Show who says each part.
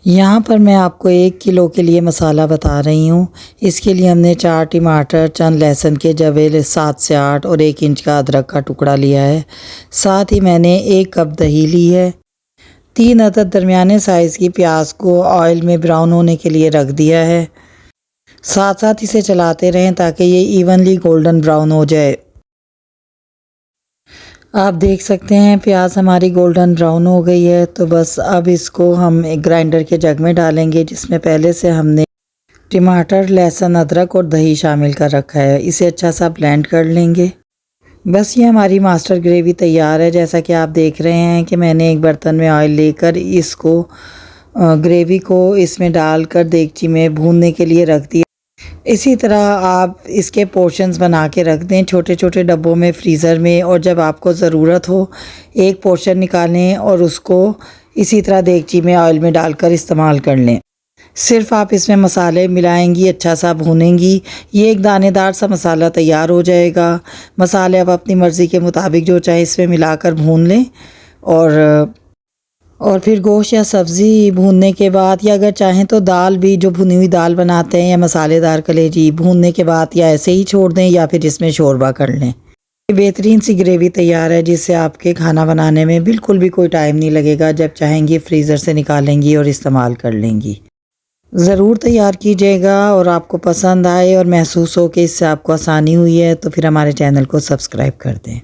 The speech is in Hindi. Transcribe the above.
Speaker 1: यहाँ पर मैं आपको 1 किलो के लिए मसाला बता रही हूँ। इसके लिए हमने 4 टमाटर, चंद लहसुन के जवे 7 से 8 और 1 इंच का अदरक का टुकड़ा लिया है। साथ ही मैंने 1 कप दही ली है। 3 अदद दरमियाने साइज़ की प्याज को ऑयल में ब्राउन होने के लिए रख दिया है। साथ साथ इसे चलाते रहें ताकि ये इवनली गोल्डन ब्राउन हो जाए। आप देख सकते हैं प्याज हमारी गोल्डन ब्राउन हो गई है। तो बस अब इसको हम एक ग्राइंडर के जग में डालेंगे, जिसमें पहले से हमने टमाटर, लहसुन, अदरक और दही शामिल कर रखा है। इसे अच्छा सा ब्लेंड कर लेंगे। बस ये हमारी मास्टर ग्रेवी तैयार है। जैसा कि आप देख रहे हैं कि मैंने एक बर्तन में ऑयल लेकर इसको ग्रेवी को इसमें डालकर देगची में भूनने के लिए रख दिया। इसी तरह आप इसके पोर्शंस बना के रख दें छोटे छोटे डब्बों में फ्रीज़र में, और जब आपको ज़रूरत हो एक पोर्शन निकालें और उसको इसी तरह देगची में ऑयल में डालकर इस्तेमाल कर लें। सिर्फ आप इसमें मसाले मिलाएंगी, अच्छा सा भूनेंगी, ये एक दानेदार सा मसाला तैयार हो जाएगा। मसाले आप अपनी मर्ज़ी के मुताबिक जो चाहे इसमें मिलाकर भून लें। और फिर गोश्त या सब्ज़ी भूनने के बाद, या अगर चाहें तो दाल भी, जो भुनी हुई दाल बनाते हैं या मसालेदार कलेजी, भूनने के बाद या ऐसे ही छोड़ दें या फिर इसमें शोरबा कर लें। बेहतरीन सी ग्रेवी तैयार है, जिससे आपके खाना बनाने में बिल्कुल भी कोई टाइम नहीं लगेगा। जब चाहेंगी फ्रीज़र से निकालेंगी और इस्तेमाल कर लेंगी। ज़रूर तैयार कीजिएगा, और आपको पसंद आए और महसूस हो कि इससे आपको आसानी हुई है तो फिर हमारे चैनल को सब्सक्राइब कर दें।